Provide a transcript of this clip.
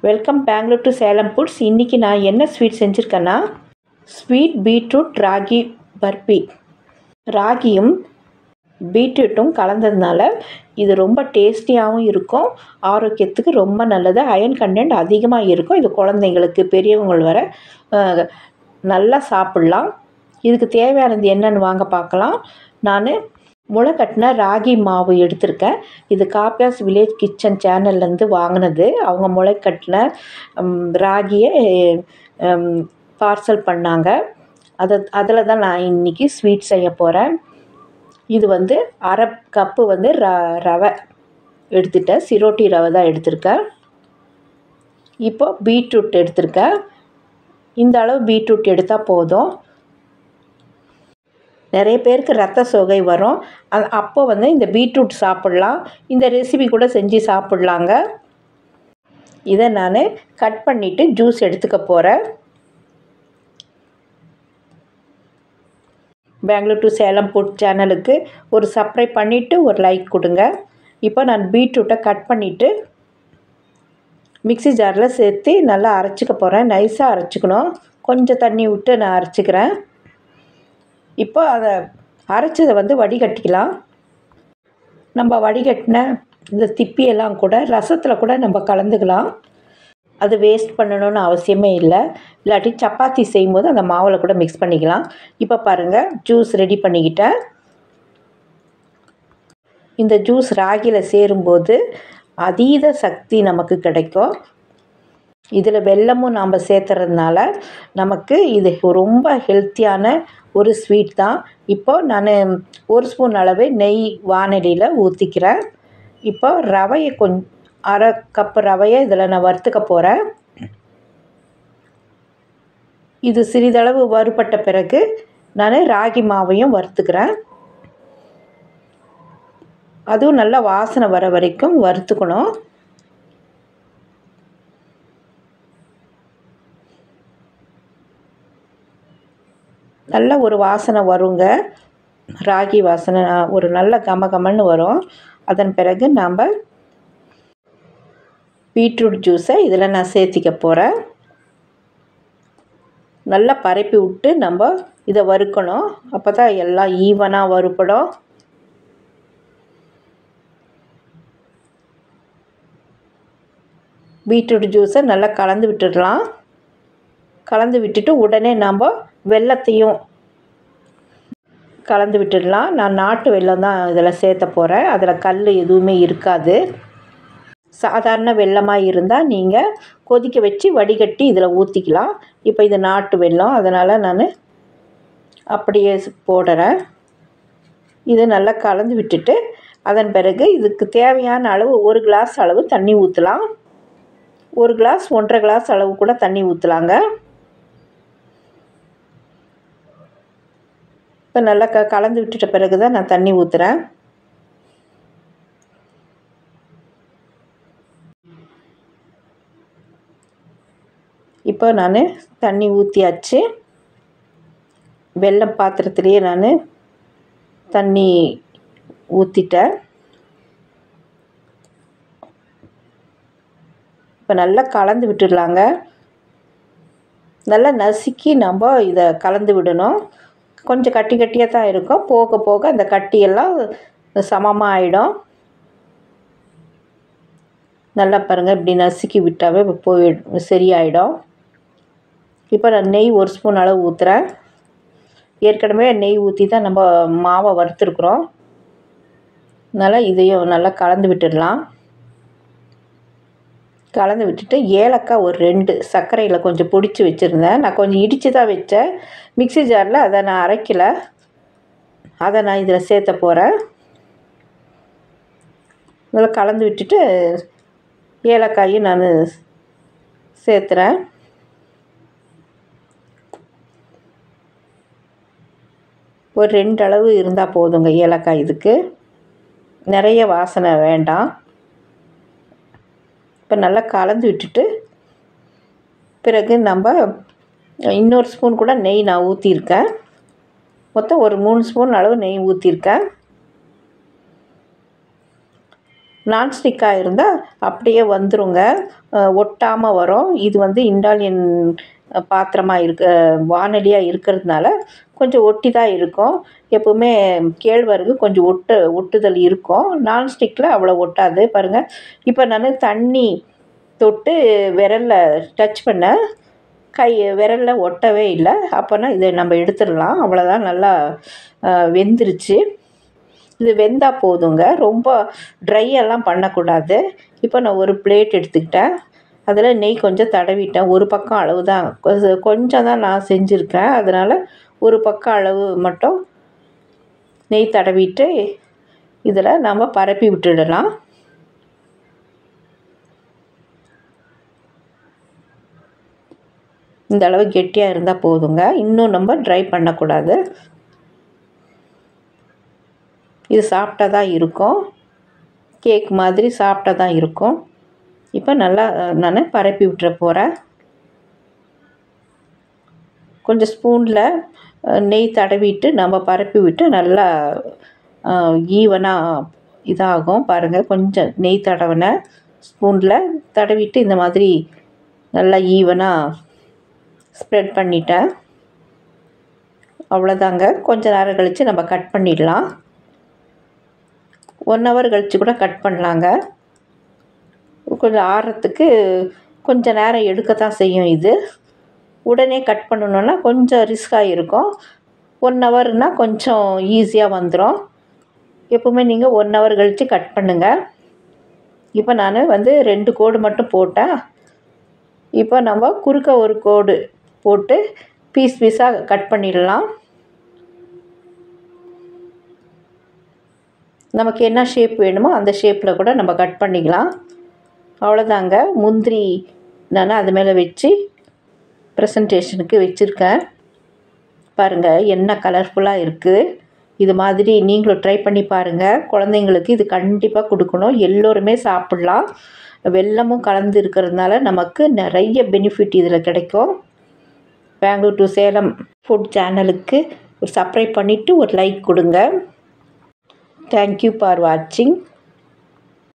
Welcome Bangalore to Salem foods. இன்றைக்கி நான் என்ன ஸ்வீட் செஞ்சுருக்கேன்னா, ஸ்வீட் பீட்ரூட் ராகி பர்பி. ராகியும் பீட்ரூட்டும் கலந்ததுனால இது ரொம்ப டேஸ்டியாகவும் இருக்கும், ஆரோக்கியத்துக்கு ரொம்ப நல்லது. அயன் கண்டென்ட் அதிகமாக இருக்கும். இது குழந்தைங்களுக்கு பெரியவங்கள் வர நல்லா சாப்பிட்லாம். இதுக்கு தேவையானது என்னென்னு வாங்க பார்க்கலாம். நான் முளைக்கட்டின ராகி மாவு எடுத்திருக்கேன். இது காப்பியாஸ் வில்லேஜ் கிச்சன் சேனல்லேருந்து வாங்கினது. அவங்க முளைக்கட்டின ராகியை பார்சல் பண்ணாங்க. அதில் தான் நான் இன்றைக்கி ஸ்வீட் செய்ய போகிறேன். இது வந்து அரை கப்பு வந்து ரவை எடுத்துட்டேன். சிரோட்டி ரவை தான் எடுத்திருக்கேன். இப்போ பீட்ரூட் எடுத்திருக்கேன். இந்த அளவு பீட்ரூட் எடுத்தால் போதும். நிறைய பேருக்கு ரத்த சோகை வரும். அப்போ வந்து இந்த பீட்ரூட் சாப்பிட்லாம். இந்த ரெசிபி கூட செஞ்சு சாப்பிட்லாங்க. இதை நான் கட் பண்ணிவிட்டு ஜூஸ் எடுத்துக்க போகிறேன். பெங்களூர் டு சேலம் ஃபுட் சேனலுக்கு ஒரு சப்ஸ்கிரைப் பண்ணிவிட்டு ஒரு லைக் கொடுங்க. இப்போ நான் பீட்ரூட்டை கட் பண்ணிவிட்டு மிக்ஸி ஜாரில் சேர்த்து நல்லா அரைச்சிக்க போகிறேன். நைஸாக அரைச்சிக்கணும். கொஞ்சம் தண்ணி விட்டு நான் அரைச்சிக்கிறேன். இப்போ அதை அரைச்சதை வந்து வடிகட்டிக்கலாம். நம்ம வடிகட்டின இந்த திப்பியெல்லாம் கூட ரசத்தில் கூட நம்ம கலந்துக்கலாம். அது வேஸ்ட் பண்ணணும்னு அவசியமே இல்லை. இல்லாட்டி சப்பாத்தி செய்யும்போது அந்த மாவில் கூட மிக்ஸ் பண்ணிக்கலாம். இப்போ பாருங்கள், ஜூஸ் ரெடி பண்ணிக்கிட்டேன். இந்த ஜூஸ் ராகியில் சேரும்போது அதீத சக்தி நமக்கு கிடைக்கும். இதில் வெல்லமும் நாம் சேர்த்துறதுனால நமக்கு இது ரொம்ப ஹெல்த்தியான ஒரு ஸ்வீட் தான். இப்போது நான் 1 ஸ்பூன் அளவு நெய் வானலியில் ஊற்றிக்கிறேன். இப்போ ரவையை அரை கப்பு ரவையை இதில் நான் வறுத்துக்க போகிறேன். இது சிறிதளவு வறுபட்ட பிறகு நான் ராகி மாவையும் வறுத்துக்கிறேன். அதுவும் நல்லா வாசனை வர வரைக்கும் வறுத்துக்கணும். நல்ல ஒரு வாசனை வருங்க. ராகி வாசனை ஒரு நல்ல கமகமன்னு வரும். அதன் பிறகு நாம் பீட்ரூட் ஜூஸை இதில் நான் சேர்த்திக்க போகிறேன். நல்லா பரப்பி விட்டு நம்ம இதை வறுக்கணும். அப்போ தான் எல்லாம் ஈவனாக வறுபடும். பீட்ரூட் ஜூஸை நல்லா கலந்து விட்டுடலாம். கலந்து விட்டுட்டு உடனே நாம் வெல்லத்தையும் கலந்து விட்டுடலாம். நான் நாட்டு வெல்லம் தான் இதில் சேர்த்த போகிறேன். அதில் கல் எதுவுமே இருக்காது. சாதாரண வெல்லமாக இருந்தால் நீங்கள் கொதிக்க வச்சு வடிகட்டி இதில் ஊற்றிக்கலாம். இப்போ இது நாட்டு வெல்லம், அதனால் நான் அப்படியே போடுறேன். இது நல்லா கலந்து விட்டுட்டு அதன் பிறகு இதுக்கு தேவையான அளவு 1 கிளாஸ் அளவு தண்ணி ஊற்றலாம். 1 கிளாஸ் 1.5 கிளாஸ் அளவு கூட தண்ணி ஊற்றலாங்க. இப்போ நல்லா கலந்து விட்டுட்ட பிறகு தான் நான் தண்ணி ஊற்றுறேன். இப்போ நான் தண்ணி ஊற்றியாச்சு. வெல்லம் பாத்திரத்துலேயே நான் தண்ணி ஊற்றிட்டேன். இப்போ நல்லா கலந்து விட்டுடலாங்க. நல்லா நசுக்கி நம்ம இதை கலந்து விடணும். கொஞ்சம் கட்டி கட்டியாக தான் இருக்கும். போக போக அந்த கட்டியெல்லாம் சமமாக ஆகிடும். நல்லா பாருங்கள், இப்படி நசுக்கி விட்டாவே போய் சரியாயிடும். இப்போ நான் நெய் 1 ஸ்பூன் அளவு ஊற்றுறேன். ஏற்கனவே நெய் ஊற்றி தான் நம்ம மாவை வறுத்துருக்குறோம். அதனால் இதையும் நல்லா கலந்து விட்டுடலாம். கலந்து விட்டுட்டு ஏலக்காய் ஒரு 2 சர்க்கரையில் கொஞ்சம் பிடிச்சி வச்சுருந்தேன். நான் கொஞ்சம் இடித்து தான் வச்சேன். மிக்ஸி ஜாரில் அதை நான் அரைக்கலை. அதை நான் இதில் சேர்த்த போகிறேன். இதில் கலந்து விட்டுட்டு ஏலக்காயும் நான் சேர்த்துறேன். ஒரு 2 அளவு இருந்தால் போதுங்க ஏலக்காய். இதுக்கு நிறைய வாசனை வேண்டாம். இப்போ நல்லா கலந்து விட்டுட்டு பிறகு நம்ம இன்னொரு ஸ்பூன் கூட நெய் நான் ஊற்றிருக்கேன். மொத்தம் ஒரு 3 ஸ்பூன் அளவு நெய் ஊற்றிருக்கேன். நான்ஸ்டிக்காக இருந்தால் அப்படியே வந்துருங்க, ஒட்டாமல் வரும். இது வந்து இண்டாலியன் பாத்திரமாக வானொலியாக இருக்கிறதுனால கொஞ்சம் ஒட்டி தான் இருக்கும். எப்போவுமே கேழ்வரகு கொஞ்சம் ஒட்டுதல் இருக்கும். நான்ஸ்டிக்கில் அவ்வளோ ஒட்டாது பாருங்கள். இப்போ நான் தண்ணி தொட்டு விரலில் டச் பண்ணேன், விரலில் ஒட்டவே இல்லை. அப்போனா இதை நம்ம எடுத்துடலாம். அவ்வளோதான், நல்லா வெந்துருச்சு. இது வெந்தால் போதுங்க, ரொம்ப ட்ரையெல்லாம் பண்ணக்கூடாது. இப்போ நான் ஒரு பிளேட் எடுத்துக்கிட்டேன், அதில் நெய் கொஞ்சம் தடவிட்டேன். ஒரு பக்கம் அளவு தான், கொஞ்சம் தான் நான் செஞ்சுருக்கேன், அதனால் ஒரு பக்கம் அளவு மட்டும் நெய் தடவிட்டு இதில் நம்ம பரப்பி விட்டுடலாம். இந்த அளவு கெட்டியாக இருந்தால் போதுங்க, இன்னும் நம்ம ட்ரை பண்ணக்கூடாது. இது சாஃப்டாக தான் இருக்கும், கேக் மாதிரி சாஃப்டாக தான் இருக்கும். இப்போ நல்லா நான் பரப்பி விட்டுற போகிறேன். கொஞ்சம் ஸ்பூனில் நெய் தடவிட்டு நம்ம பரப்பி விட்டு நல்லா ஈவனாக இதாகும் பாருங்கள். கொஞ்சம் நெய் தடவின ஸ்பூனில் தடவிட்டு இந்த மாதிரி நல்லா ஈவனாக ஸ்ப்ரெட் பண்ணிட்டேன். அவ்வளோதாங்க. கொஞ்சம் நேரம் கழித்து நம்ம கட் பண்ணிடலாம். 1 hour கழித்து கூட கட் பண்ணலாங்க. கொஞ்சம் ஆறுறதுக்கு கொஞ்சம் நேரம் எடுக்கத்தான் செய்யும். இது உடனே கட் பண்ணணுன்னா கொஞ்சம் ரிஸ்க்காக இருக்கும். 1 hourனால் கொஞ்சம் ஈஸியாக வந்துடும். எப்போவுமே நீங்கள் 1 hour கழித்து கட் பண்ணுங்கள். இப்போ நான் வந்து 2 கோடு மட்டும் போட்டேன். இப்போ நம்ம குறுக்க ஒரு கோடு போட்டு பீஸாக கட் பண்ணிடலாம். நமக்கு என்ன ஷேப் வேணுமோ அந்த ஷேப்பில் கூட நம்ம கட் பண்ணிக்கலாம். அவ்வளோதாங்க. முந்திரி நான் அது மேலே வச்சு ப்ரெசன்டேஷனுக்கு வச்சுருக்கேன். பாருங்கள் என்ன கலர்ஃபுல்லாக இருக்குது. இது மாதிரி நீங்களும் ட்ரை பண்ணி பாருங்கள். குழந்தைங்களுக்கு இது கண்டிப்பாக கொடுக்கணும், எல்லோருமே சாப்பிட்லாம். வெல்லமும் கலந்து இருக்கிறதுனால நமக்கு நிறைய பெனிஃபிட் இதில் கிடைக்கும். பெங்களூர் டு சேலம் ஃபுட் சேனலுக்கு ஒரு சப்ஸ்கிரைப் பண்ணிவிட்டு ஒரு லைக் கொடுங்க. தேங்க்யூ ஃபார் வாட்சிங்.